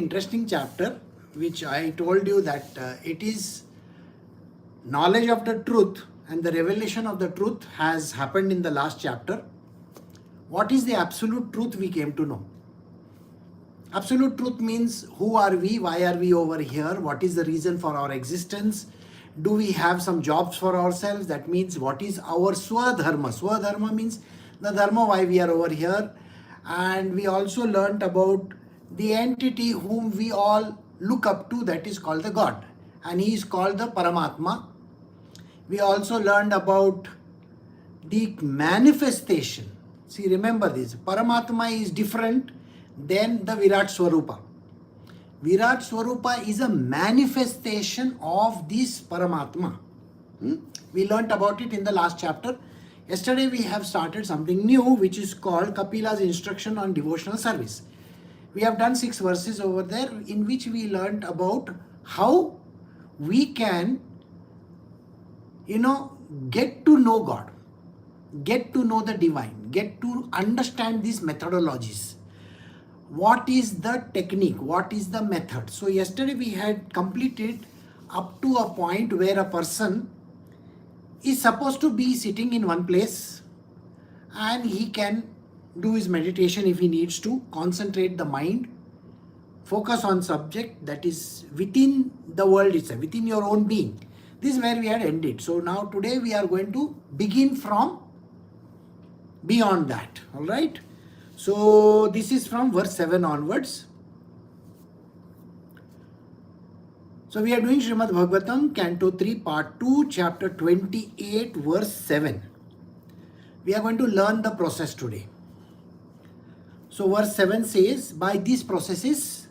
interesting chapter, which I told you that it is knowledge of the truth, and the revelation of the truth has happened in the last chapter. What is the absolute truth we came to know? Absolute truth means who are we, why are we over here, what is the reason for our existence, do we have some jobs for ourselves? That means what is our swadharma. Swadharma means the dharma why we are over here. And we also learnt about the entity whom we all look up to, that is called the God, and he is called the Paramatma. We also learned about the manifestation. See, remember this, Paramatma is different than the Virat Swarupa. Virat Swarupa is a manifestation of this Paramatma. We learnt about it in the last chapter. Yesterday we have started something new, which is called Kapila's instruction on devotional service. We have done 6 verses over there, in which we learnt about how we can, get to know God, get to know the divine, get to understand these methodologies. What is the technique? What is the method? So yesterday we had completed up to a point where a person is supposed to be sitting in one place and he can do his meditation if he needs to, concentrate the mind, focus on subject that is within the world itself, within your own being. This is where we had ended. So now today we are going to begin from beyond that. All right. So this is from verse 7 onwards. So we are doing Srimad Bhagavatam, Canto 3, Part 2, Chapter 28, verse 7. We are going to learn the process today. So verse 7 says, by these processes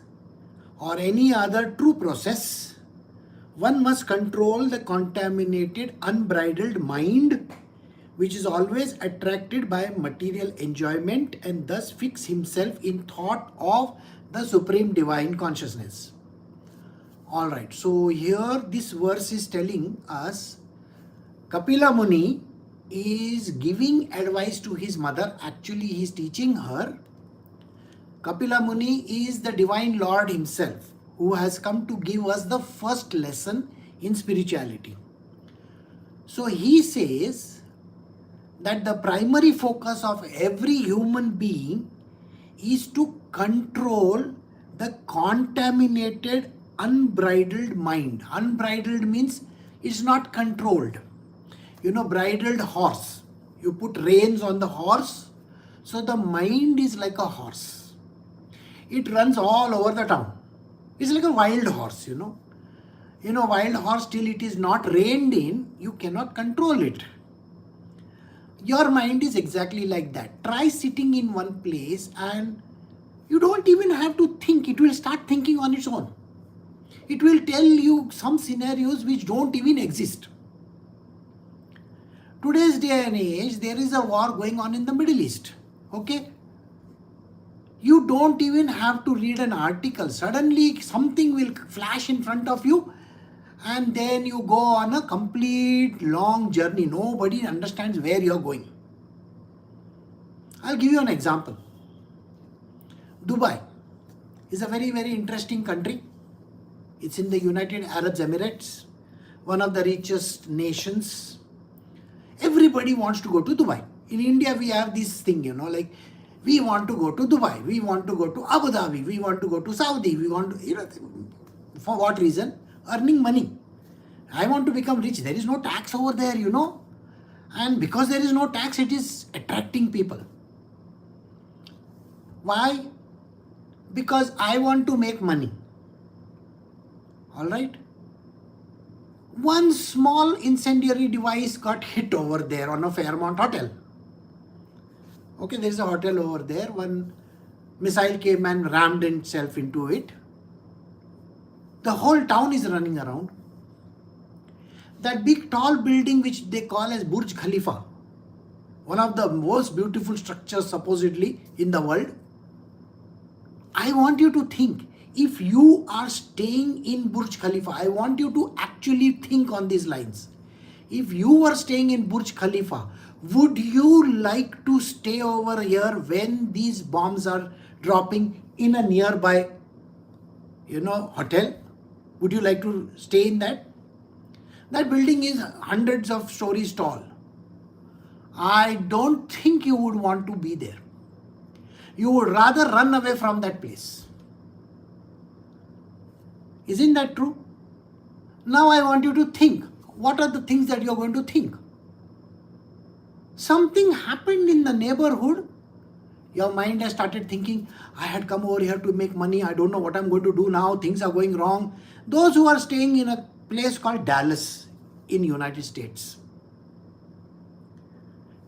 or any other true process, one must control the contaminated, unbridled mind, which is always attracted by material enjoyment, and thus fix himself in thought of the Supreme Divine Consciousness. Alright, so here this verse is telling us Kapila Muni is giving advice to his mother. Actually, he is teaching her. Kapila Muni is the Divine Lord himself, who has come to give us the first lesson in spirituality. So he says that the primary focus of every human being is to control the contaminated, unbridled mind. Unbridled means it's not controlled. Bridled horse. You put reins on the horse, so the mind is like a horse. It runs all over the town. It's like a wild horse, wild horse, till it is not reined in, you cannot control it. Your mind is exactly like that. Try sitting in one place and you don't even have to think. It will start thinking on its own. It will tell you some scenarios which don't even exist. Today's day and age, there is a war going on in the Middle East. Okay? You don't even have to read an article. Suddenly something will flash in front of you, and then you go on a complete long journey. Nobody understands where you're going. I'll give you an example. Dubai is a very, very interesting country. It's in the United Arab Emirates, one of the richest nations. Everybody wants to go to Dubai. In India, we have this thing, like we want to go to Dubai, we want to go to Abu Dhabi, we want to go to Saudi, we want to, for what reason? Earning money. I want to become rich. There is no tax over there, and because there is no tax, it is attracting people. Why? Because I want to make money. Alright? One small incendiary device got hit over there on a Fairmont hotel. Okay, there is a hotel over there. One missile came and rammed itself into it. The whole town is running around. That big tall building which they call as Burj Khalifa, one of the most beautiful structures supposedly in the world. I want you to think, if you are staying in Burj Khalifa, I want you to actually think on these lines. If you were staying in Burj Khalifa, would you like to stay over here when these bombs are dropping in a nearby hotel? Would you like to stay in that? That building is hundreds of stories tall. I don't think you would want to be there. You would rather run away from that place. Isn't that true? Now I want you to think. What are the things that you're going to think? Something happened in the neighborhood. Your mind has started thinking, I had come over here to make money. I don't know what I'm going to do now. Things are going wrong. Those who are staying in a place called Dallas in United States.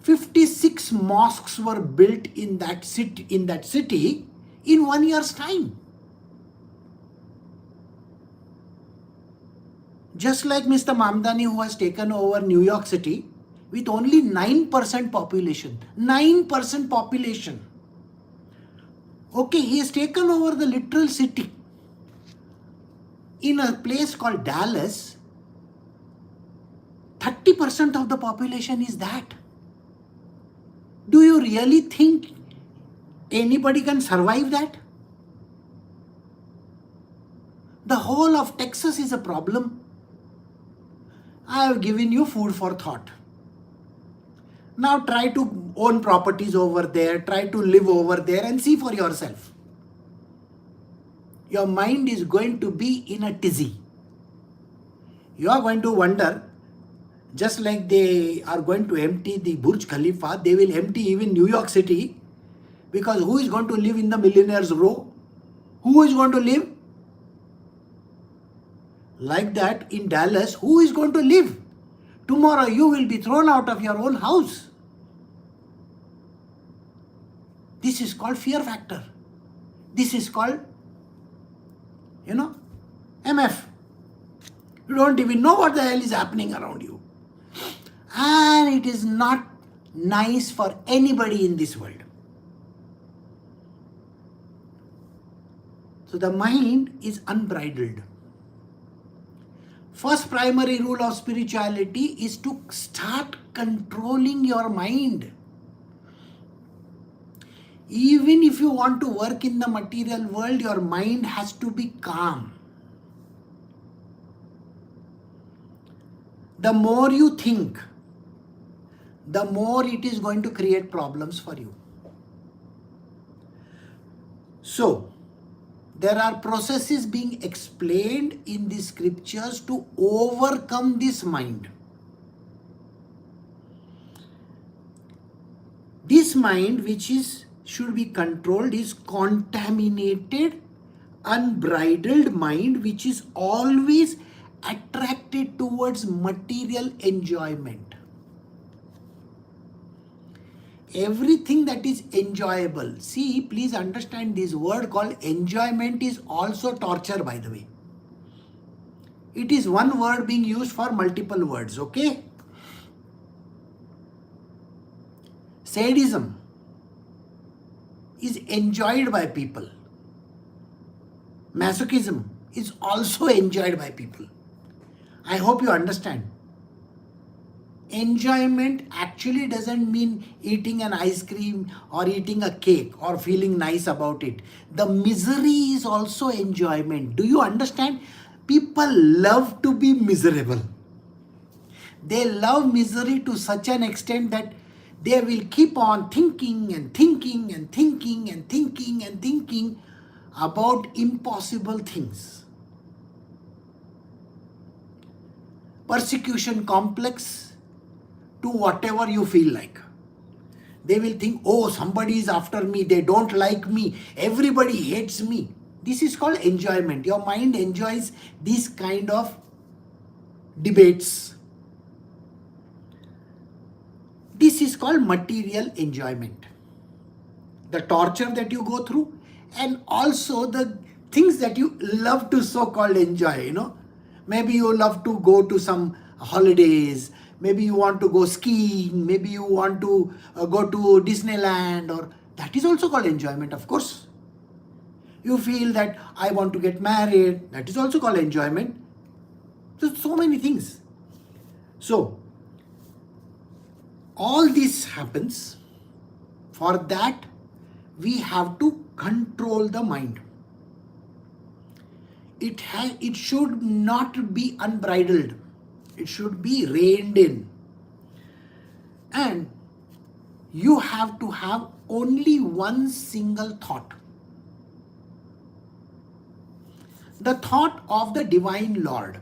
56 mosques were built in that city in 1 year's time. Just like Mr. Mamdani, who has taken over New York City with only 9% population. 9% population. Okay, he has taken over the literal city. In a place called Dallas, 30% of the population is that. Do you really think anybody can survive that? The whole of Texas is a problem. I have given you food for thought. Now try to own properties over there, try to live over there and see for yourself. Your mind is going to be in a tizzy. You are going to wonder, just like they are going to empty the Burj Khalifa, they will empty even New York City, because who is going to live in the millionaires row? Who is going to live? Like that in Dallas, who is going to live? Tomorrow you will be thrown out of your own house. This is called fear factor. This is called, MF. You don't even know what the hell is happening around you. And it is not nice for anybody in this world. So the mind is unbridled. First primary rule of spirituality is to start controlling your mind. Even if you want to work in the material world, your mind has to be calm. The more you think, the more it is going to create problems for you. So, there are processes being explained in the scriptures to overcome this mind. This mind, which should be controlled, is contaminated, unbridled mind, which is always attracted towards material enjoyment. Everything that is enjoyable. See, please understand, this word called enjoyment is also torture, by the way. It is one word being used for multiple words, okay? Sadism is enjoyed by people. Masochism is also enjoyed by people. I hope you understand. Enjoyment actually doesn't mean eating an ice cream or eating a cake or feeling nice about it. The misery is also enjoyment. Do you understand? People love to be miserable. They love misery to such an extent that they will keep on thinking and thinking and thinking and thinking and thinking about impossible things. Persecution complex to whatever you feel like. They will think, oh, somebody is after me, they don't like me, everybody hates me. This is called enjoyment. Your mind enjoys these kind of debates. This is called material enjoyment. The torture that you go through, and also the things that you love to so-called enjoy, Maybe you love to go to some holidays, maybe you want to go skiing, maybe you want to go to Disneyland, or that is also called enjoyment, of course. You feel that I want to get married, that is also called enjoyment. So many things. So, all this happens. For that, we have to control the mind. it should not be unbridled. It should be reined in. And you have to have only one single thought. The thought of the Divine Lord.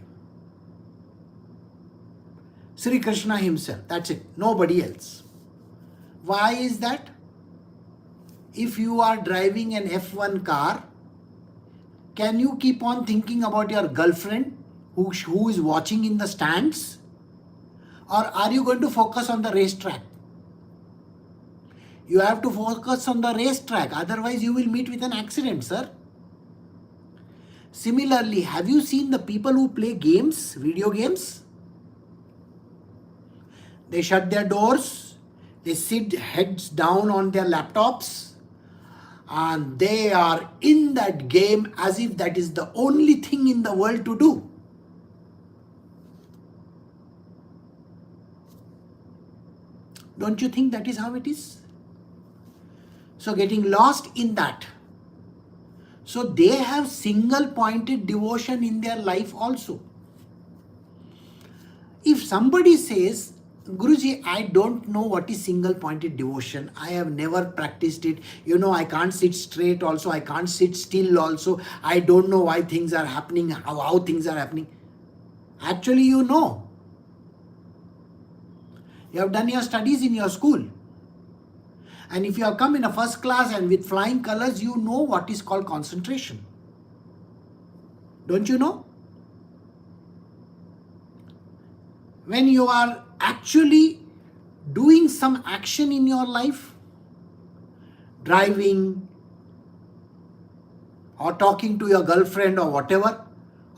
Sri Krishna himself. That's it. Nobody else. Why is that? If you are driving an F1 car, can you keep on thinking about your girlfriend who is watching in the stands? Or are you going to focus on the racetrack? You have to focus on the racetrack, otherwise you will meet with an accident, sir. Similarly, have you seen the people who play games, video games? They shut their doors, they sit heads down on their laptops, and they are in that game as if that is the only thing in the world to do. Don't you think that is how it is? So getting lost in that. So they have single pointed devotion in their life also. If somebody says, Guruji, I don't know what is single pointed devotion. I have never practiced it. I can't sit straight also. I can't sit still also. I don't know why things are happening, how things are happening. Actually, you know. You have done your studies in your school. And if you have come in a first class and with flying colors, you know what is called concentration. Don't you know? When you are actually doing some action in your life, driving or talking to your girlfriend or whatever,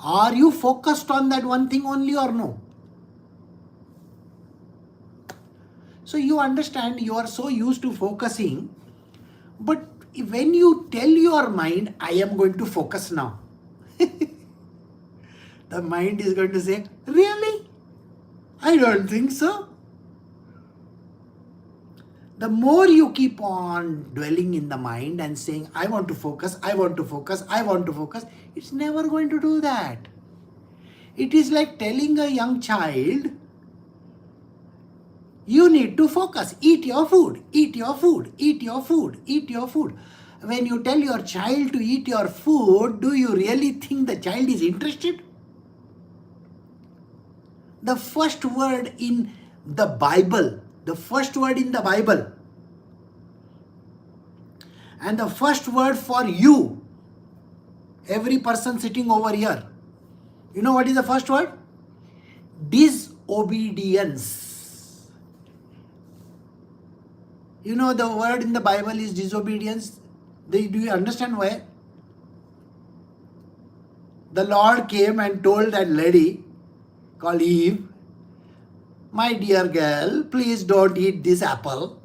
are you focused on that one thing only or no? So you understand, you are so used to focusing, but when you tell your mind, I am going to focus now, the mind is going to say, really? I don't think so. The more you keep on dwelling in the mind and saying, I want to focus, I want to focus, I want to focus, it's never going to do that. It is like telling a young child, you need to focus, eat your food, eat your food, eat your food, eat your food. When you tell your child to eat your food, do you really think the child is interested? The first word in the Bible, and the first word for you, every person sitting over here, you know what is the first word? Disobedience. You know the word in the Bible is disobedience. Do you understand why? The Lord came and told that lady called Eve, my dear girl, please don't eat this apple.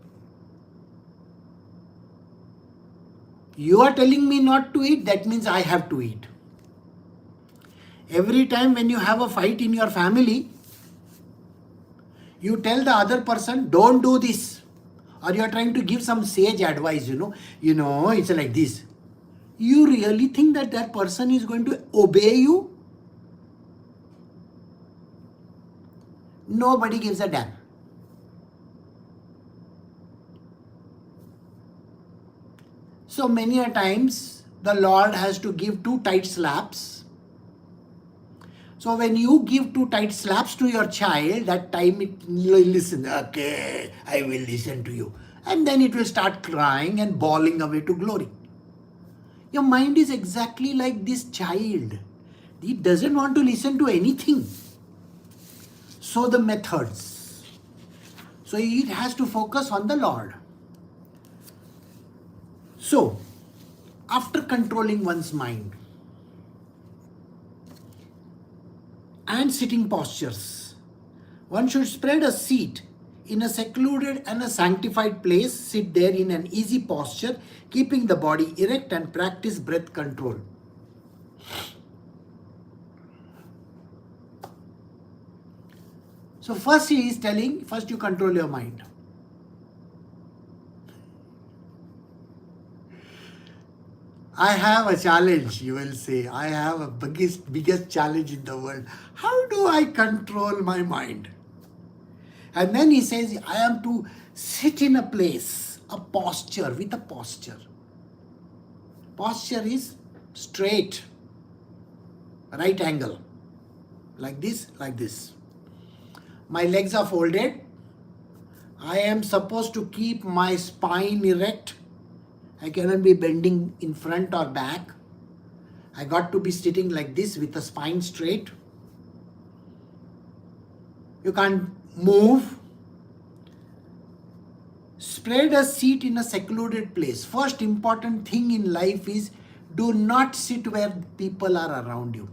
You are telling me not to eat, that means I have to eat. Every time when you have a fight in your family, you tell the other person, don't do this. Or you are trying to give some sage advice, it's like this. You really think that that person is going to obey you? Nobody gives a damn. So many a times the Lord has to give 2 tight slaps. So when you give 2 tight slaps to your child, that time it will listen. Okay, I will listen to you. And then it will start crying and bawling away to glory. Your mind is exactly like this child. It doesn't want to listen to anything. So the methods. So it has to focus on the Lord. So, after controlling one's mind and sitting postures, one should spread a seat in a secluded and a sanctified place, sit there in an easy posture, keeping the body erect and practice breath control. So first he is telling, first you control your mind. I have a challenge, you will say. I have a biggest challenge in the world. How do I control my mind? And then he says, I am to sit in a place, a posture, with a posture. Posture is straight, right angle. Like this, like this. My legs are folded. I am supposed to keep my spine erect. I cannot be bending in front or back. I got to be sitting like this with the spine straight. You can't move. Spread a seat in a secluded place. First important thing in life is do not sit where people are around you.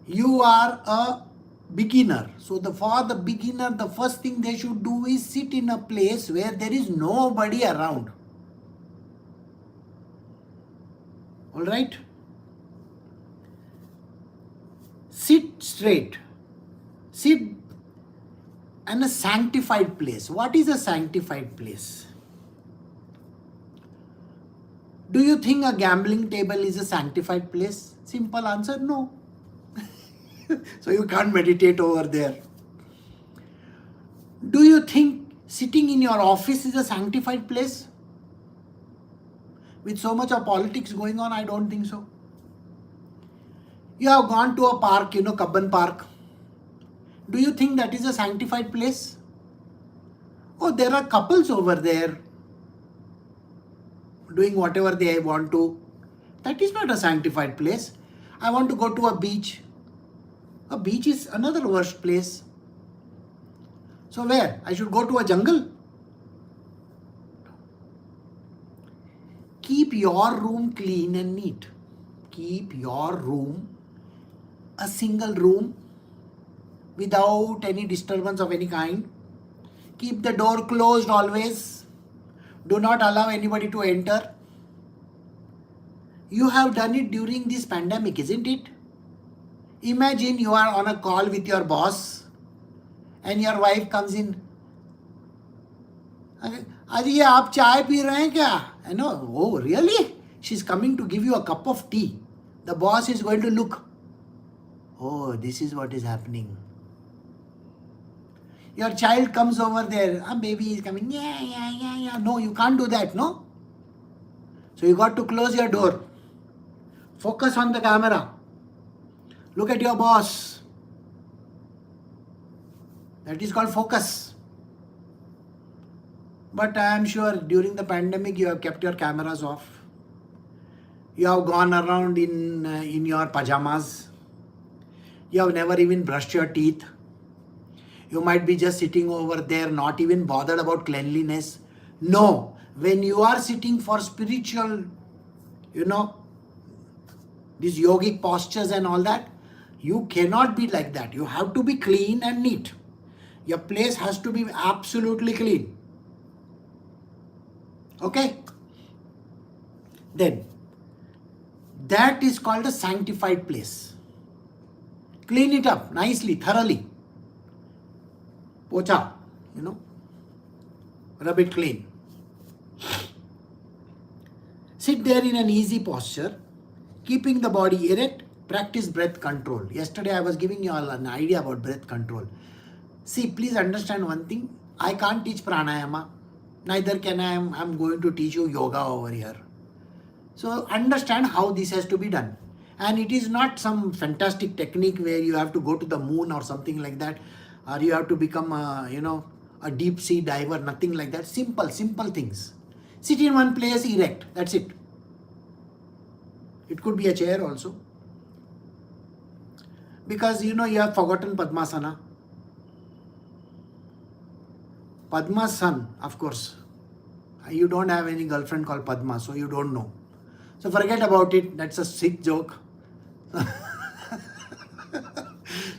You are a beginner. So for the beginner, the first thing they should do is sit in a place where there is nobody around. All right? Sit straight. Sit in a sanctified place. What is a sanctified place? Do you think a gambling table is a sanctified place? Simple answer, no. So you can't meditate over there. Do you think sitting in your office is a sanctified place? With so much of politics going on, I don't think so. You have gone to a park, Kabban Park. Do you think that is a sanctified place? Oh, there are couples over there doing whatever they want to. That is not a sanctified place. I want to go to a beach. A beach is another worst place. So where? I should go to a jungle? Keep your room clean and neat. Keep your room a single room without any disturbance of any kind. Keep the door closed always. Do not allow anybody to enter. You have done it during this pandemic, isn't it? Imagine you are on a call with your boss and your wife comes in. Are आप चाय P रहे हैं क्या? I know. Oh, really? She's coming to give you a cup of tea. The boss is going to look. Oh, this is what is happening. Your child comes over there. Baby is coming. Yeah. No, you can't do that, no? So you got to close your door. Focus on the camera. Look at your boss. That is called focus. But I am sure during the pandemic you have kept your cameras off. You have gone around in your pajamas. You have never even brushed your teeth. You might be just sitting over there, not even bothered about cleanliness. No, when you are sitting for spiritual, these yogic postures and all that, you cannot be like that. You have to be clean and neat. Your place has to be absolutely clean. Okay? Then, that is called a sanctified place. Clean it up nicely, thoroughly. Pocha, rub it clean. Sit there in an easy posture, keeping the body erect. Practice breath control. Yesterday I was giving you all an idea about breath control. See, please understand one thing. I can't teach pranayama. Neither can I'm going to teach you yoga over here. So understand how this has to be done. And it is not some fantastic technique where you have to go to the moon or something like that. Or you have to become a deep sea diver. Nothing like that. Simple things. Sit in one place erect. That's it. It could be a chair also. Because you have forgotten Padmasana. Padma's son, of course. You don't have any girlfriend called Padma, so you don't know. So forget about it. That's a sick joke.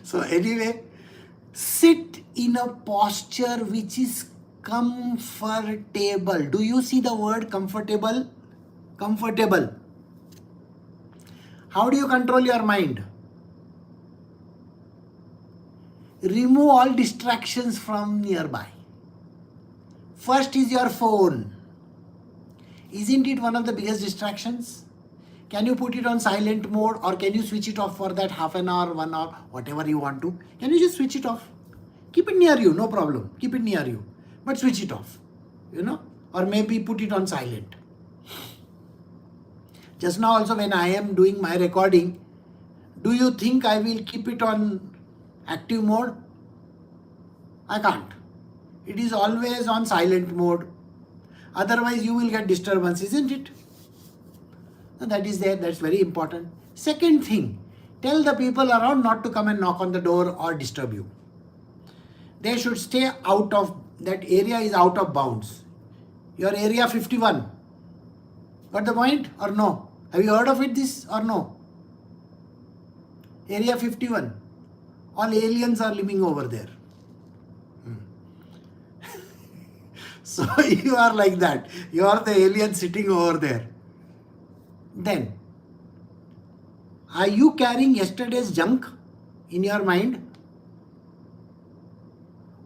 So anyway, sit in a posture which is comfortable. Do you see the word comfortable? Comfortable. How do you control your mind? Remove all distractions from nearby. First is your phone. Isn't it one of the biggest distractions? Can you put it on silent mode, or can you switch it off for that half an hour, 1 hour, whatever you want to? Can you just switch it off? Keep it near you, no problem. Keep it near you. But switch it off, or maybe put it on silent. Just now also when I am doing my recording, do you think I will keep it on active mode? I can't. It is always on silent mode. Otherwise you will get disturbance, isn't it? So that is there, that's very important. Second thing, tell the people around not to come and knock on the door or disturb you. They should stay out of, that area is out of bounds. Your area 51. Got the point or no? Have you heard of it this or no? Area 51. All aliens are living over there. So you are like that. You are the alien sitting over there. Then, are you carrying yesterday's junk in your mind?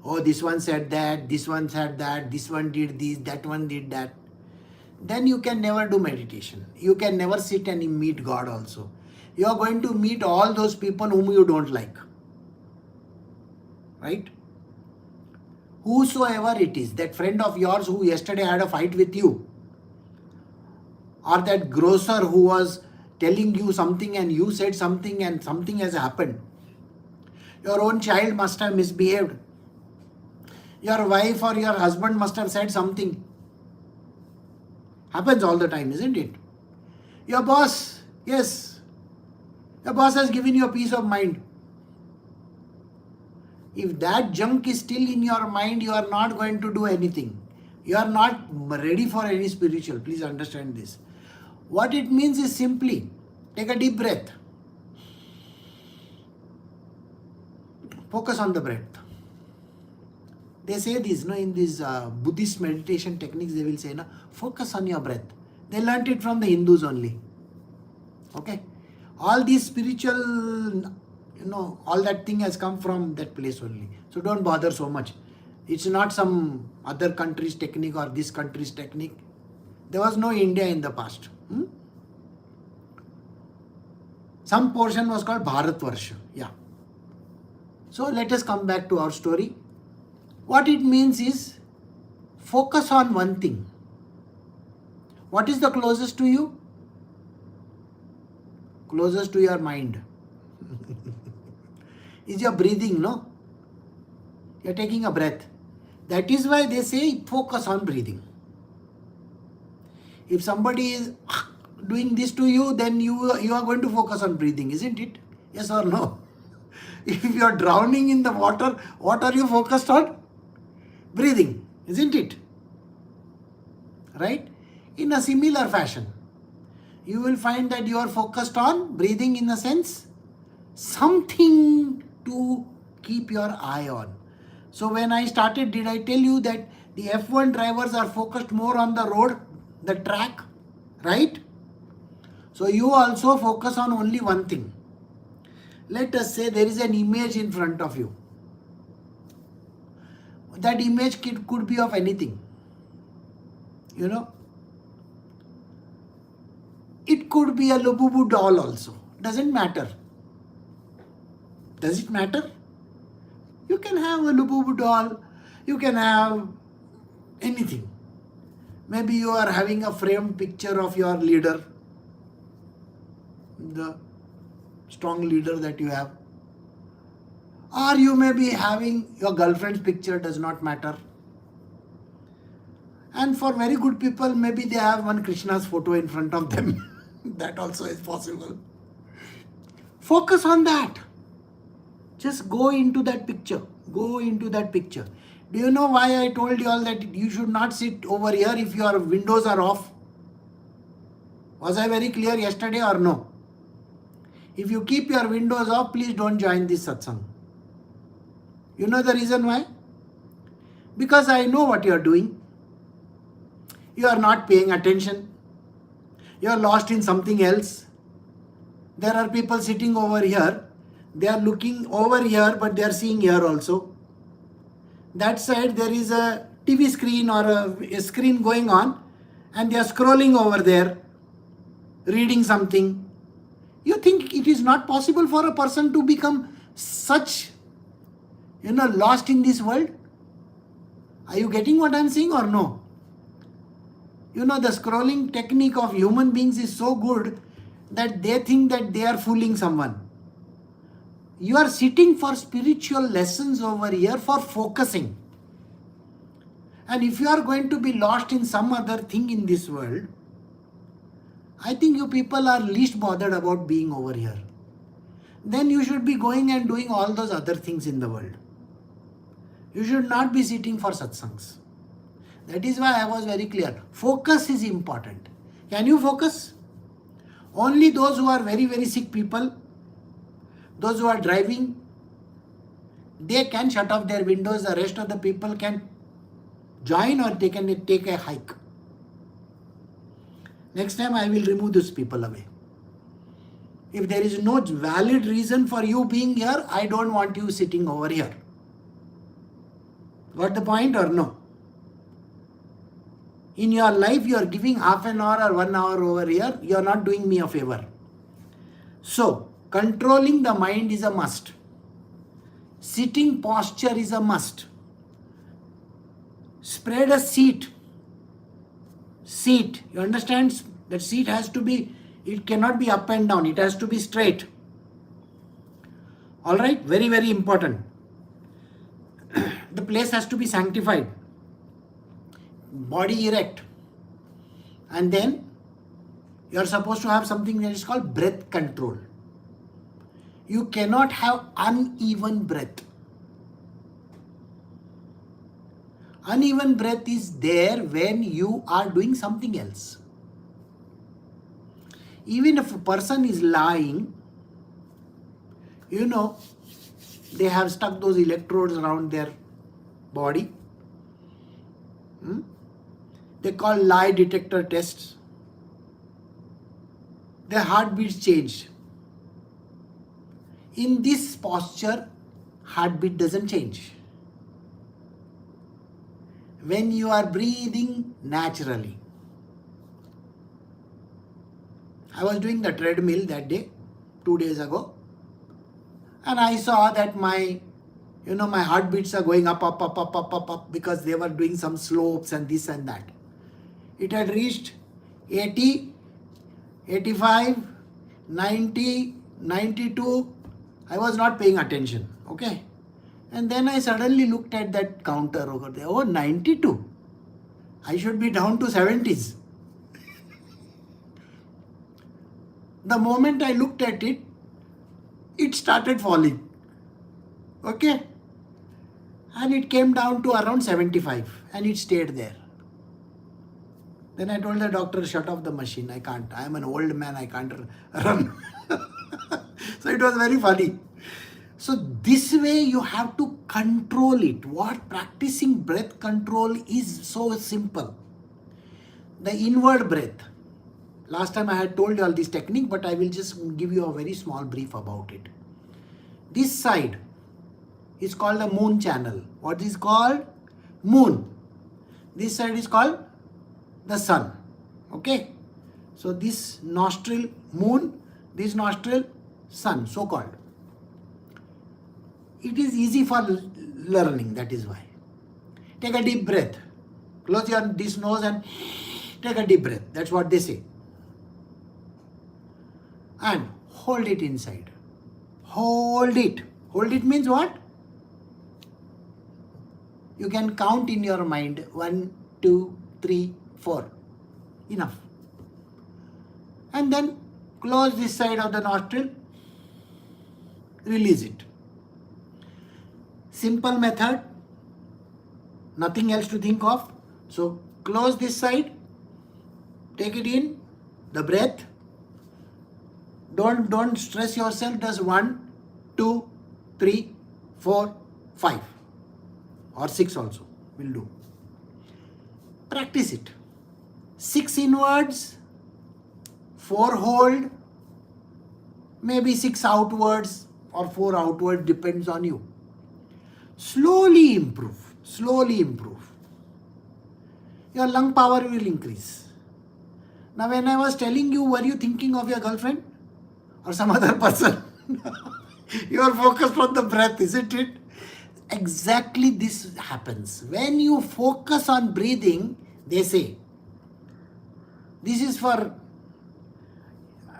Oh, this one said that, this one said that, this one did this, that one did that. Then you can never do meditation. You can never sit and meet God also. You are going to meet all those people whom you don't like. Right? Whosoever it is, that friend of yours who yesterday had a fight with you, or that grocer who was telling you something and you said something and something has happened. Your own child must have misbehaved. Your wife or your husband must have said something. Happens all the time, isn't it? Your boss, yes. Your boss has given you a peace of mind. If that junk is still in your mind, you are not going to do anything. You are not ready for any spiritual. Please understand this. What it means is simply, take a deep breath. Focus on the breath. They say this, in these Buddhist meditation techniques, they will say, focus on your breath. They learnt it from the Hindus only. Okay? All these spiritual, all that thing has come from that place only. So don't bother so much. It's not some other country's technique or this country's technique. There was no India in the past. Some portion was called Bharatvarsha. Yeah. So let us come back to our story. What it means is, focus on one thing. What is the closest to you? Closest to your mind. Is your breathing, no? You are taking a breath. That is why they say focus on breathing. If somebody is doing this to you, then you are going to focus on breathing, isn't it? Yes or no? If you are drowning in the water, what are you focused on? Breathing, isn't it? Right? In a similar fashion, you will find that you are focused on breathing, in a sense, something to keep your eye on. So when I started, did I tell you that the F1 drivers are focused more on the road, the track, right? So you also focus on only one thing. Let us say there is an image in front of you. That image could be of anything. It could be a Labubu doll also. Doesn't matter. Does it matter? You can have a Labubu doll. You can have anything. Maybe you are having a framed picture of your leader, the strong leader that you have. Or you may be having your girlfriend's picture, does not matter. And for very good people, maybe they have one Krishna's photo in front of them. That also is possible. Focus on that. Just go into that picture. Go into that picture. Do you know why I told you all that you should not sit over here if your windows are off? Was I very clear yesterday or no? If you keep your windows off, please don't join this satsang. You know the reason why? Because I know what you are doing. You are not paying attention. You are lost in something else. There are people sitting over here. They are looking over here, but they are seeing here also. That side there is a TV screen or a screen going on, and they are scrolling over there, reading something. You think it is not possible for a person to become such, lost in this world? Are you getting what I am saying or no? The scrolling technique of human beings is so good that they think that they are fooling someone. You are sitting for spiritual lessons over here for focusing. And if you are going to be lost in some other thing in this world, I think you people are least bothered about being over here. Then you should be going and doing all those other things in the world. You should not be sitting for satsangs. That is why I was very clear. Focus is important. Can you focus? Only those who are very, very sick people, those who are driving, they can shut off their windows. The rest of the people can join or they can take a hike. Next time I will remove those people away. If there is no valid reason for you being here, I don't want you sitting over here. Got the point or no? In your life, you are giving half an hour or 1 hour over here. You are not doing me a favor. So, controlling the mind is a must. Sitting posture is a must. Spread a seat. Seat. You understand? That seat has to be, it cannot be up and down. It has to be straight. Alright? Very, very important. The place has to be sanctified. Body erect. And then you are supposed to have something that is called breath control. You cannot have uneven breath. Uneven breath is there when you are doing something else. Even if a person is lying, they have stuck those electrodes around their body. They call lie detector tests. Their heartbeats change. In this posture, heartbeat doesn't change. When you are breathing naturally. I was doing the treadmill that day, 2 days ago, and I saw that my heartbeats are going up because they were doing some slopes and this and that. It had reached 80, 85, 90, 92. I was not paying attention, okay? And then I suddenly looked at that counter over there. Oh, 92. I should be down to 70s. The moment I looked at it, it started falling. Okay? And it came down to around 75 and it stayed there. Then I told the doctor, shut off the machine. I can't. I am an old man. I can't run. So it was very funny. So this way you have to control it. What practicing breath control is so simple. The inward breath. Last time I had told you all this technique, but I will just give you a very small brief about it. This side is called the moon channel. What is called? Moon. This side is called the sun. Okay? So this nostril moon, this nostril sun, so called. It is easy for learning, that is why. Take a deep breath. Close this nose and take a deep breath. That's what they say. And hold it inside. Hold it. Hold it means what? You can count in your mind 1, 2, 3, 4. Enough. And then close this side of the nostril. Release it. Simple method. Nothing else to think of. So close this side. Take it in. The breath. Don't stress yourself. Just 1, 2, 3, 4, 5. Or 6 also will do. Practice it. 6 inwards, 4 hold, maybe 6 outwards or 4 outwards, depends on you. Slowly improve. Slowly improve. Your lung power will increase. Now when I was telling you, were you thinking of your girlfriend or some other person? You are focused on the breath, isn't it? Exactly this happens. When you focus on breathing, they say, this is for,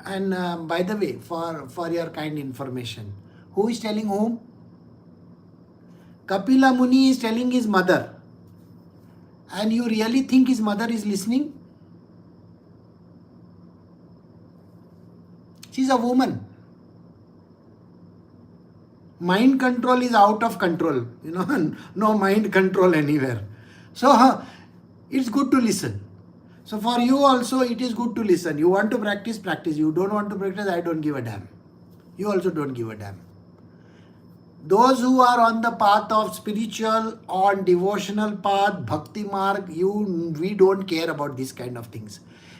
and by the way, for your kind information, who is telling whom? Kapila Muni is telling his mother. And you really think his mother is listening? She's a woman. Mind control is out of control. No mind control anywhere. So it's good to listen. So for you also, it is good to listen. You want to practice, practice. You don't want to practice, I don't give a damn. You also don't give a damn. Those who are on the path of spiritual, on devotional path, bhakti marg, we don't care about these kind of things.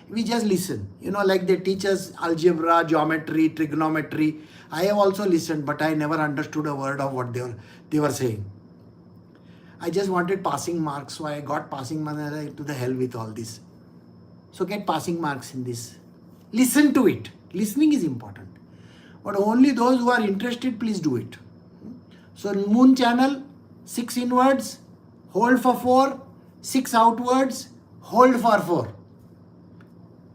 We just listen. Like they teach us algebra, geometry, trigonometry. I have also listened, but I never understood a word of what they were saying. I just wanted passing marks, so I got passing marks. To the hell with all this. So get passing marks in this. Listen to it. Listening is important. But only those who are interested, please do it. So moon channel, 6 inwards, hold for 4, 6 outwards, hold for 4.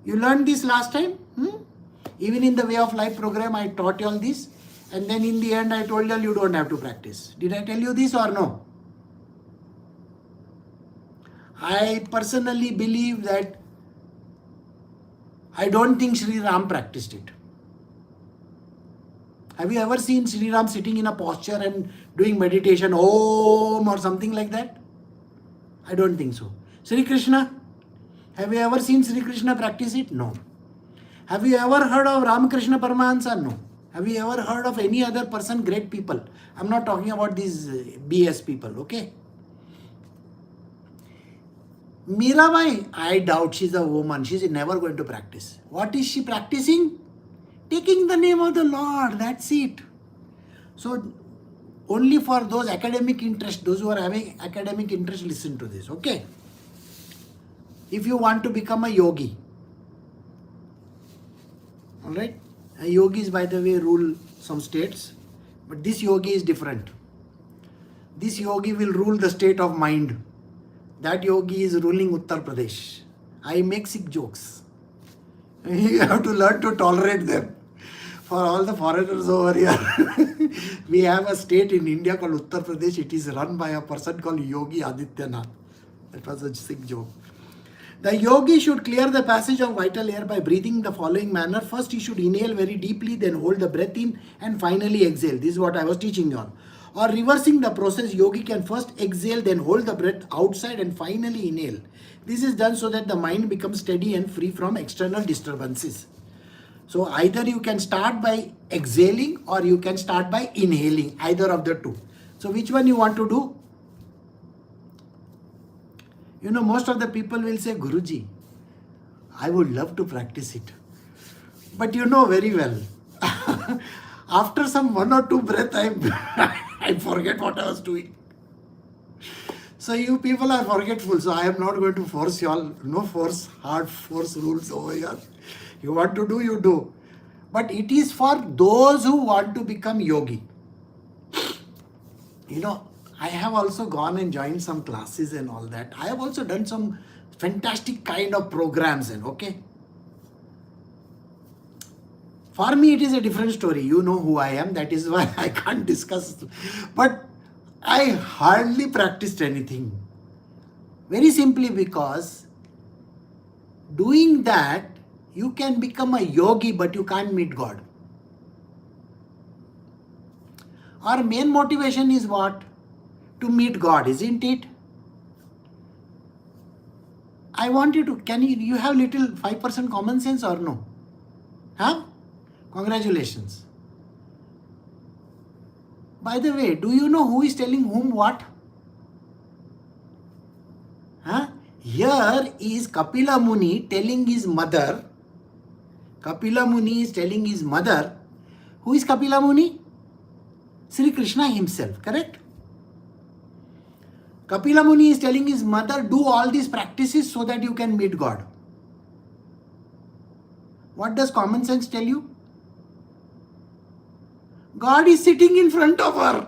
You learned this last time? Even in the Way of Life program, I taught you all this. And then in the end, I told you all you don't have to practice. Did I tell you this or no? I personally believe that I don't think Sri Ram practiced it. Have you ever seen Sri Ram sitting in a posture and doing meditation, Om or something like that? I don't think so. Sri Krishna? Have you ever seen Sri Krishna practice it? No. Have you ever heard of Ramakrishna Paramahansa? No. Have you ever heard of any other person, great people? I'm not talking about these BS people, okay? Mirabai, I doubt she's a woman. She's never going to practice. What is she practicing? Taking the name of the Lord. That's it. So, only for those academic interest, those who are having academic interest, listen to this, okay? If you want to become a yogi, alright? Yogis, by the way, rule some states, but this yogi is different. This yogi will rule the state of mind. That yogi is ruling Uttar Pradesh. I make sick jokes. You have to learn to tolerate them. For all the foreigners over here, we have a state in India called Uttar Pradesh. It is run by a person called Yogi Adityanath. That was a sick joke. The yogi should clear the passage of vital air by breathing in the following manner. First, he should inhale very deeply, then hold the breath in, and finally exhale. This is what I was teaching you on. Or reversing the process, yogi can first exhale, then hold the breath outside and finally inhale. This is done so that the mind becomes steady and free from external disturbances. So either you can start by exhaling or you can start by inhaling, either of the two. So which one you want to do? Most of the people will say, Guruji, I would love to practice it. But you know very well, after some 1 or 2 breaths, I forget what I was doing. So you people are forgetful, so I am not going to force you all. No hard force rules over here. You want to do, you do. But it is for those who want to become yogi. I have also gone and joined some classes and all that. I have also done some fantastic kind of programs okay. For me, it is a different story. You know who I am. That is why I can't discuss. But I hardly practiced anything. Very simply because doing that, you can become a yogi, but you can't meet God. Our main motivation is what? To meet God, isn't it? I want you to, you have little 5% common sense or no? Huh? Congratulations. By the way, do you know who is telling whom what? Huh? Here is Kapila Muni telling his mother. Kapila Muni is telling his mother. Who is Kapila Muni? Sri Krishna himself, correct? Kapila Muni is telling his mother, do all these practices so that you can meet God. What does common sense tell you? God is sitting in front of her.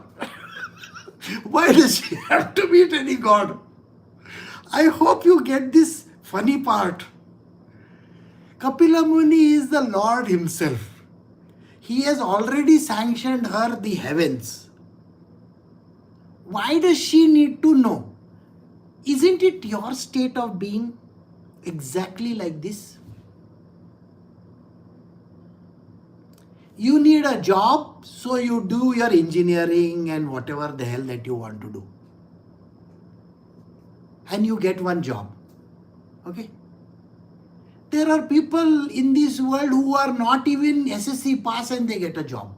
Why does she have to meet any God? I hope you get this funny part. Kapila Muni is the Lord himself. He has already sanctioned her the heavens. Why does she need to know? Isn't it your state of being exactly like this? You need a job, so you do your engineering and whatever the hell that you want to do. And you get one job. Okay? There are people in this world who are not even SSC pass and they get a job.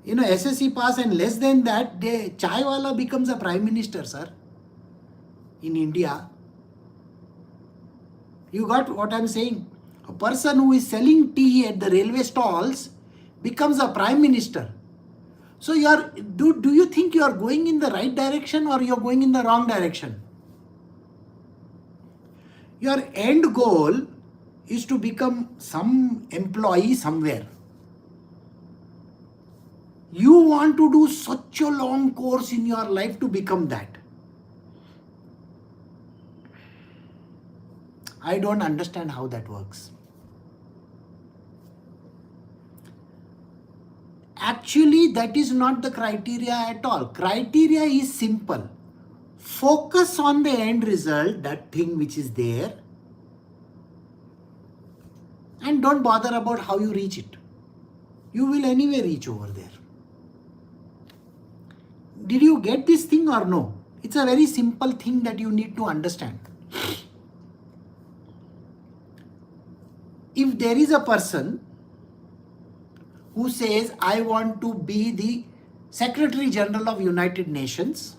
You know, SSC pass and less than that, chai wala becomes a prime minister, sir. In India. You got what I'm saying? A person who is selling tea at the railway stalls becomes a prime minister. So do you think you are going in the right direction or you are going in the wrong direction? Your end goal is to become some employee somewhere. You want to do such a long course in your life to become that. I don't understand how that works. Actually, that is not the criteria at all. Criteria is simple. Focus on the end result, that thing which is there, and don't bother about how you reach it. You will anyway reach over there. Did you get this thing or no? It's a very simple thing that you need to understand. If there is a person who says, I want to be the Secretary General of United Nations,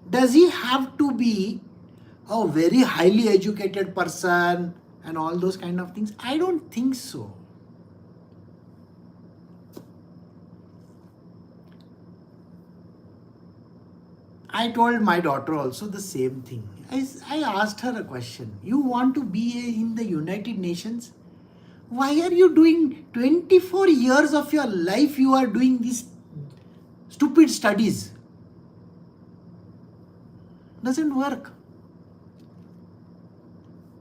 does he have to be a very highly educated person and all those kind of things? I don't think so. I told my daughter also the same thing. I asked her a question. You want to be in the United Nations? Why are you doing 24 years of your life you are doing these stupid studies? Doesn't work.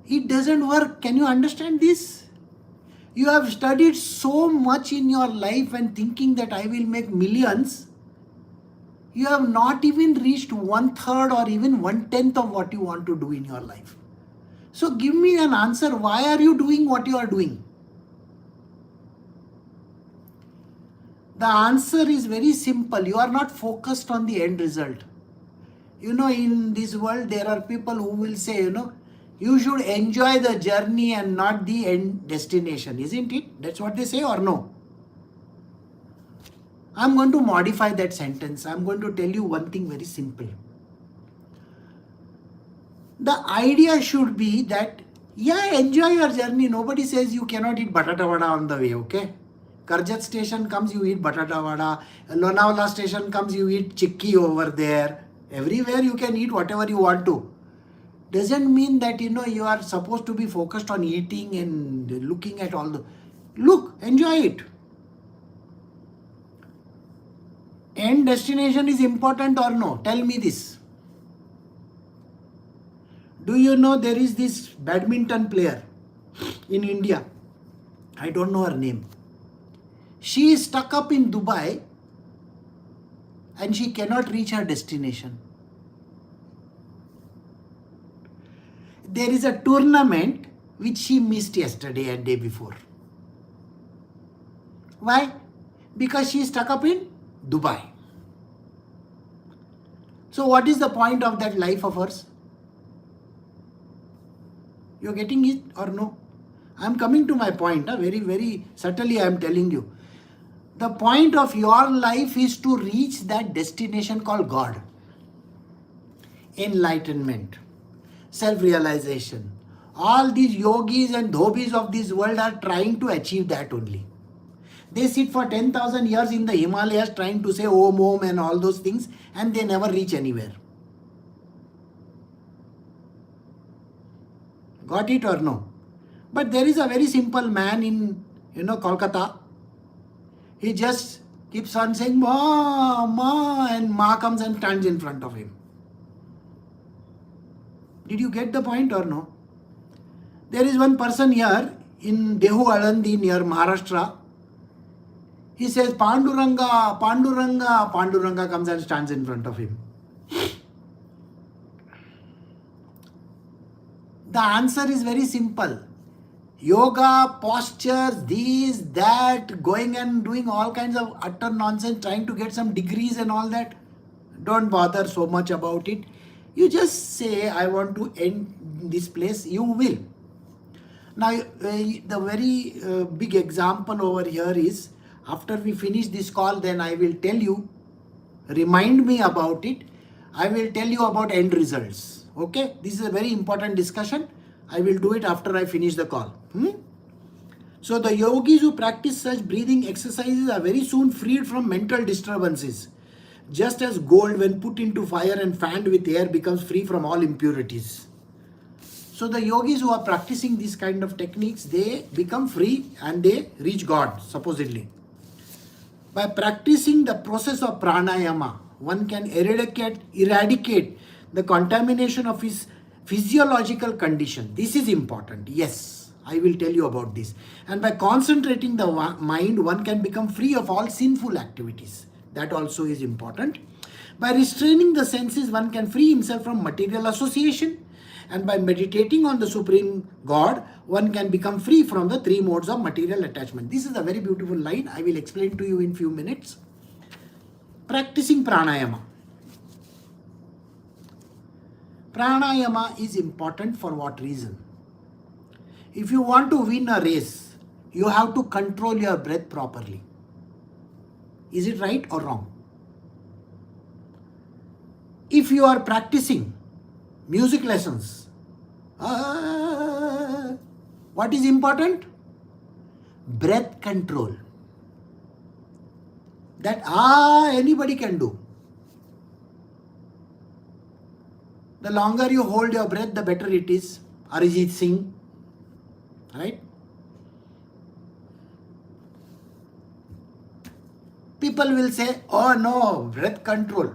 It doesn't work. Can you understand this? You have studied so much in your life and thinking that I will make millions. You have not even reached 1/3 or even 1/10 of what you want to do in your life. So give me an answer. Why are you doing what you are doing? The answer is very simple. You are not focused on the end result. You know, in this world, there are people who will say, you should enjoy the journey and not the end destination. Isn't it? That's what they say or no? I'm going to modify that sentence. I'm going to tell you one thing very simple. The idea should be that, enjoy your journey. Nobody says you cannot eat batata vada on the way, okay? Karjat station comes, you eat batata vada. Lonavala station comes, you eat chikki over there. Everywhere you can eat whatever you want to. Doesn't mean that, you are supposed to be focused on eating and looking at all the... Look, enjoy it. End destination is important or no? Tell me this. Do you know there is this badminton player in India? I don't know her name. She is stuck up in Dubai and she cannot reach her destination. There is a tournament which she missed yesterday and day before. Why? Because she is stuck up in Dubai. So what is the point of that life of hers? You're getting it or no? I'm coming to my point. Very, very subtly I am telling you. The point of your life is to reach that destination called God. Enlightenment. Self-realization. All these yogis and dhobis of this world are trying to achieve that only. They sit for 10,000 years in the Himalayas trying to say Om Om and all those things and they never reach anywhere. Got it or no? But there is a very simple man in, Kolkata. He just keeps on saying, Ma, Ma, and Ma comes and stands in front of him. Did you get the point or no? There is one person here in Dehu Alandi near Maharashtra. He says, Panduranga, Panduranga. Panduranga comes and stands in front of him. The answer is very simple. Yoga, postures, this, that, going and doing all kinds of utter nonsense, trying to get some degrees and all that. Don't bother so much about it. You just say, I want to end this place, you will. Now, the very big example over here is, after we finish this call, then I will tell you, remind me about it. I will tell you about end results. Okay, this is a very important discussion. I will do it after I finish the call. So the yogis who practice such breathing exercises are very soon freed from mental disturbances. Just as gold, when put into fire and fanned with air, becomes free from all impurities. So the yogis who are practicing these kind of techniques, they become free and they reach God, supposedly. By practicing the process of pranayama, one can eradicate the contamination of his physiological condition. This is important. Yes, I will tell you about this. And by concentrating the mind, one can become free of all sinful activities. That also is important. By restraining the senses, one can free himself from material association. And by meditating on the Supreme God, one can become free from the three modes of material attachment. This is a very beautiful line. I will explain to you in few minutes. Practicing pranayama. Pranayama is important for what reason? If you want to win a race, you have to control your breath properly. Is it right or wrong? If you are practicing music lessons, what is important? Breath control. That anybody can do. The longer you hold your breath, the better it is. Arijit Singh, right? People will say, oh no, breath control.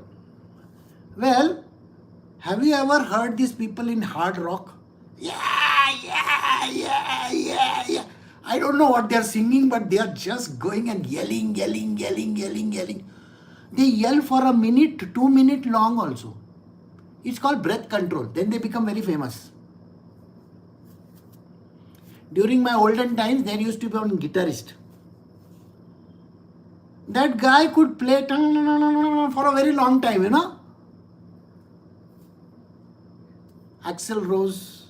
Well, have you ever heard these people in hard rock? Yeah. I don't know what they are singing, but they are just going and yelling. They yell for a minute, 2 minutes long also. It's called breath control. Then they become very famous. During my olden times, there used to be one guitarist. That guy could play for a very long time, Axl Rose,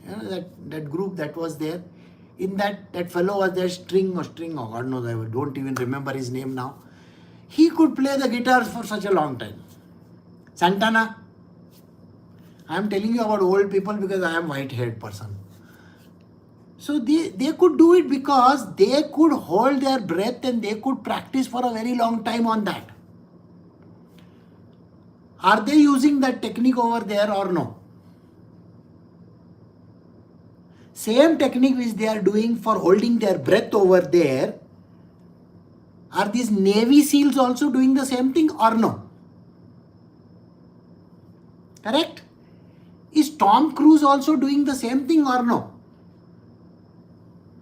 that group that was there. In that fellow was there, string, oh God knows, I don't even remember his name now. He could play the guitar for such a long time. Santana. I am telling you about old people because I am white-haired person. So they could do it because they could hold their breath and they could practice for a very long time on that. Are they using that technique over there or no? Same technique which they are doing for holding their breath over there, are these Navy SEALs also doing the same thing or no? Correct? Is Tom Cruise also doing the same thing or no?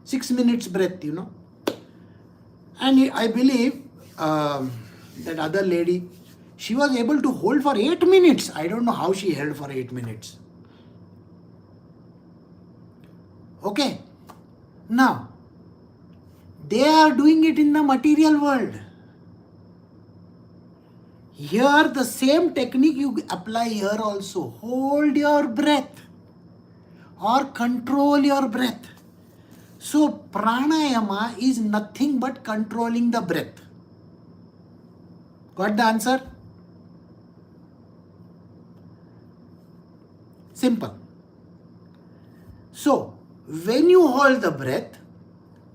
6 minutes breath, And I believe that other lady, she was able to hold for 8 minutes. I don't know how she held for 8 minutes. Okay. Now, they are doing it in the material world. Here, the same technique you apply here also. Hold your breath or control your breath. So, pranayama is nothing but controlling the breath. Got the answer? Simple. So, when you hold the breath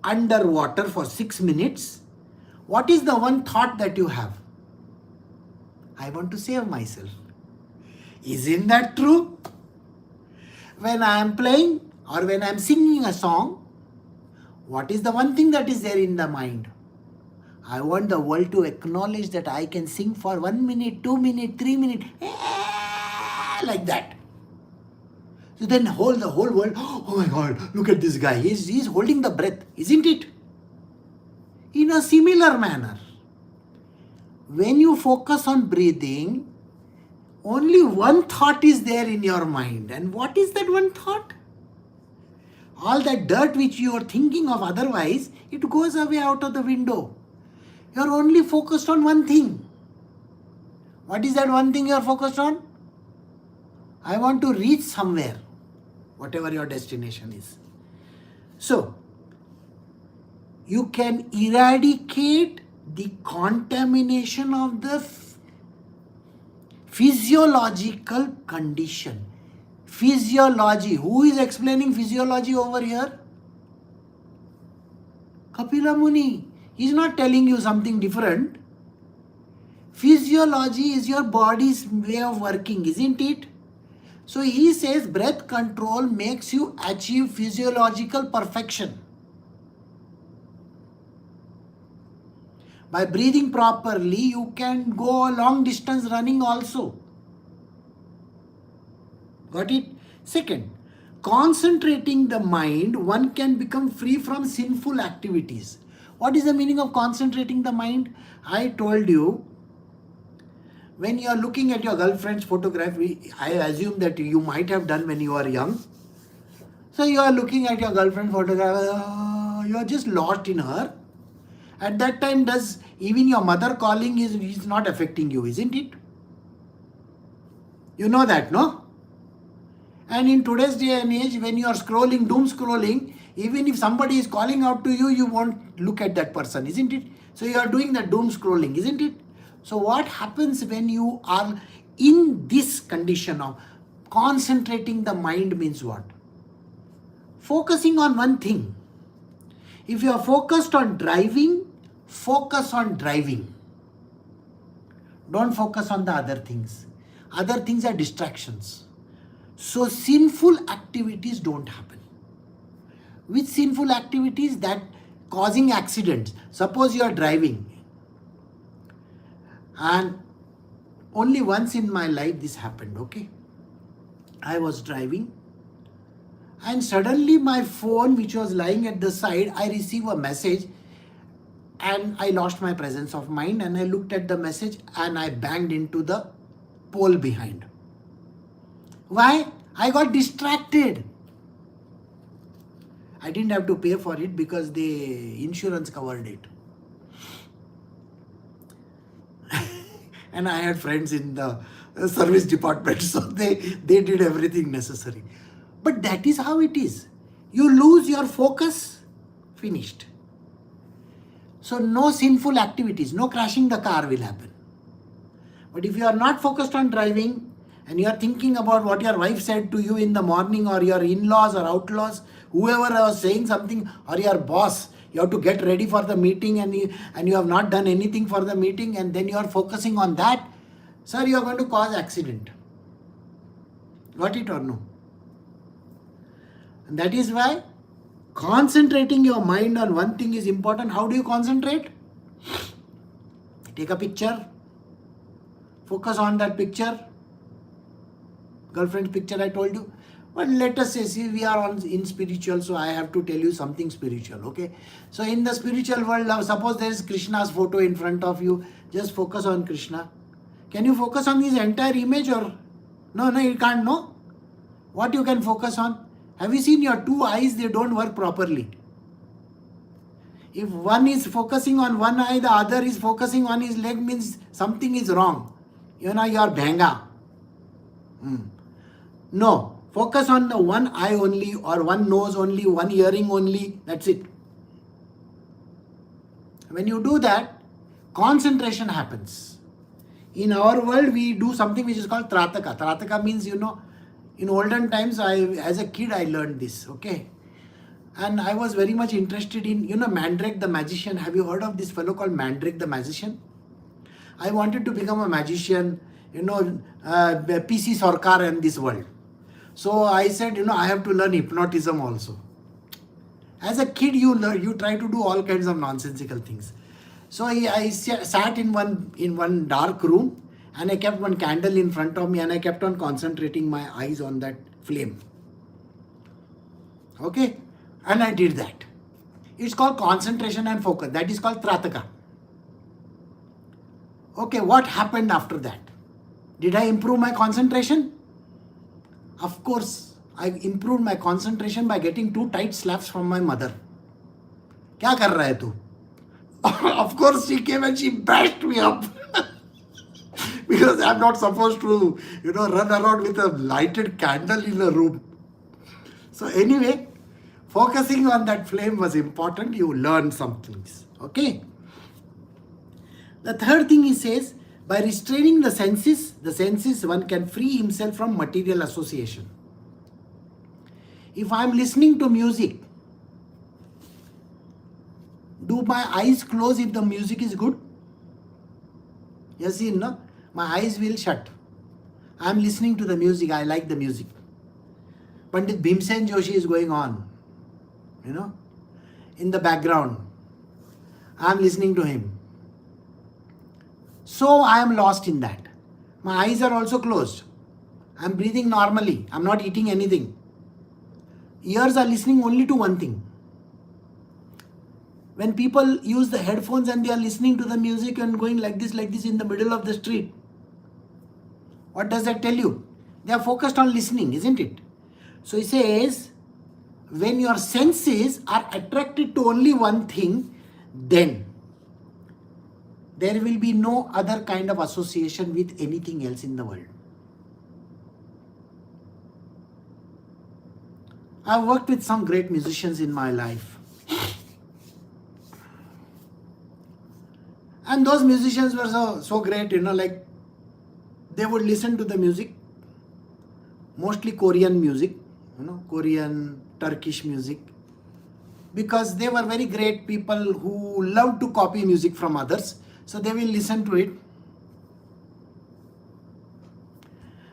underwater for 6 minutes, what is the one thought that you have? I want to save myself. Isn't that true? When I am playing, or when I'm singing a song, what is the one thing that is there in the mind? I want the world to acknowledge that I can sing for 1 minute, 2 minutes, 3 minutes, like that. So then the whole world, oh my God, look at this guy. He's holding the breath, isn't it? In a similar manner, when you focus on breathing, only one thought is there in your mind. And what is that one thought? All that dirt which you are thinking of otherwise, it goes away out of the window. You are only focused on one thing. What is that one thing you are focused on? I want to reach somewhere, whatever your destination is. So, you can eradicate the contamination of the physiological condition. Physiology. Who is explaining physiology over here? Kapila Muni. He is not telling you something different. Physiology is your body's way of working, isn't it? So he says breath control makes you achieve physiological perfection. By breathing properly, you can go a long distance running also. Got it? Second, concentrating the mind, one can become free from sinful activities. What is the meaning of concentrating the mind? I told you, when you are looking at your girlfriend's photograph, I assume that you might have done when you were young. So you are looking at your girlfriend's photograph, you are just lost in her. At that time, does even your mother calling is not affecting you, isn't it? You know that, no? And in today's day and age, when you are scrolling, doom scrolling, even if somebody is calling out to you, you won't look at that person, isn't it? So you are doing the doom scrolling, isn't it? So what happens when you are in this condition of concentrating the mind means what? Focusing on one thing. If you are focused on driving, focus on driving. Don't focus on the other things. Other things are distractions. So sinful activities don't happen. Which sinful activities? That causing accidents. Suppose you are driving. And only once in my life this happened, okay? I was driving. And suddenly my phone, which was lying at the side, I received a message. And I lost my presence of mind. And I looked at the message and I banged into the pole behind. Why? I got distracted. I didn't have to pay for it because the insurance covered it. And I had friends in the service department, so they did everything necessary. But that is how it is. You lose your focus, finished. So no sinful activities, no crashing the car will happen. But if you are not focused on driving and you are thinking about what your wife said to you in the morning, or your in-laws or outlaws, whoever was saying something, or your boss, you have to get ready for the meeting and you have not done anything for the meeting, and then you are focusing on that, sir, you are going to cause accident. Got it or no? And that is why concentrating your mind on one thing is important. How do you concentrate? Take a picture. Focus on that picture. Girlfriend's picture I told you. But let us say, see, we are in spiritual, so I have to tell you something spiritual, okay? So in the spiritual world, now suppose there is Krishna's photo in front of you, just focus on Krishna. Can you focus on his entire image or? No, you can't, no? What you can focus on? Have you seen your two eyes? They don't work properly. If one is focusing on one eye, the other is focusing on his leg, means something is wrong. You know, you are bhanga. No. Focus on the one eye only, or one nose only, one hearing only. That's it. When you do that, concentration happens. In our world, we do something which is called Trataka. Trataka means, you know, in olden times, as a kid, I learned this, okay? And I was very much interested in, you know, Mandrake the magician. Have you heard of this fellow called Mandrake the magician? I wanted to become a magician, you know, PC Sarkar in this world. So I said, I have to learn hypnotism also. As a kid, you try to do all kinds of nonsensical things. So I sat in one dark room, and I kept one candle in front of me, and I kept on concentrating my eyes on that flame. Okay, and I did that. It's called concentration and focus. That is called Trataka. Okay, what happened after that? Did I improve my concentration? Of course, I improved my concentration by getting 2 tight slaps from my mother. क्या कर रहा है तू? Of course, she came and she bashed me up. Because I'm not supposed to, run around with a lighted candle in a room. So anyway, focusing on that flame was important. You learn some things. Okay. The third thing he says, by restraining the senses one can free himself from material association. If I'm listening to music, do my eyes close if the music is good? Yes, no? My eyes will shut. I'm listening to the music. I like the music. Pandit Bhimsen Joshi is going on, in the background. I'm listening to him. So I am lost in that. My eyes are also closed. I'm breathing normally. I'm not eating anything. Ears are listening only to one thing. When people use the headphones and they are listening to the music and going like this in the middle of the street, what does that tell you? They are focused on listening, isn't it? So he says, when your senses are attracted to only one thing, then there will be no other kind of association with anything else in the world. I've worked with some great musicians in my life. And those musicians were so great, like they would listen to the music, mostly Korean music, Korean, Turkish music, because they were very great people who loved to copy music from others. So they will listen to it.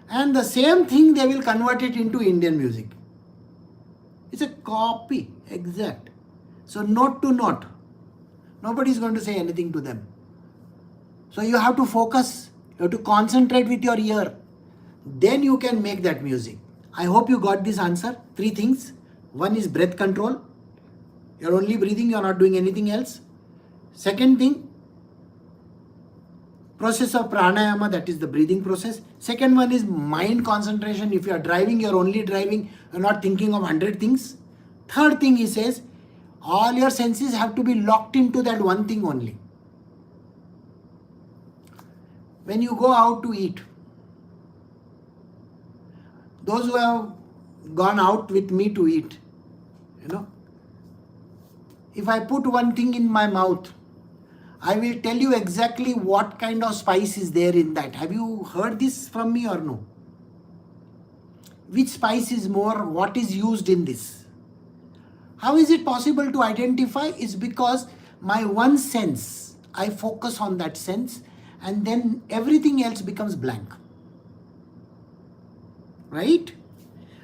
And the same thing they will convert it into Indian music. It's a copy, exact. So note to note. Nobody is going to say anything to them. So you have to focus. You have to concentrate with your ear. Then you can make that music. I hope you got this answer. 3 things. One is breath control. You're only breathing. You're not doing anything else. Second thing, process of pranayama, that is the breathing process. Second one is mind concentration. If you are driving, you're only driving, you're not thinking of 100 things. Third thing, he says, all your senses have to be locked into that one thing only. When you go out to eat, those who have gone out with me to eat, if I put one thing in my mouth, I will tell you exactly what kind of spice is there in that. Have you heard this from me or no? Which spice is more, what is used in this? How is it possible to identify? It's because my one sense, I focus on that sense, and then everything else becomes blank. Right?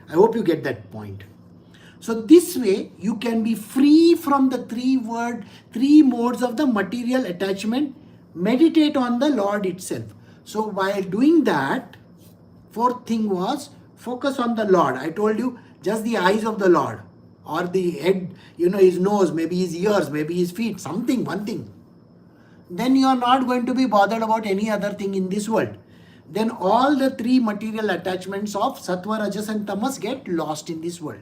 I hope you get that point. So this way, you can be free from the 3 modes of the material attachment. Meditate on the Lord itself. So while doing that, 4th thing was focus on the Lord. I told you, just the eyes of the Lord, or the head, his nose, maybe his ears, maybe his feet, something, one thing. Then you are not going to be bothered about any other thing in this world. Then all the 3 material attachments of Sattva, Rajas and Tamas get lost in this world.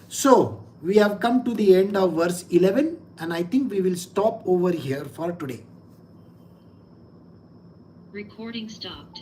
So, we have come to the end of verse 11, and I think we will stop over here for today. Recording stopped.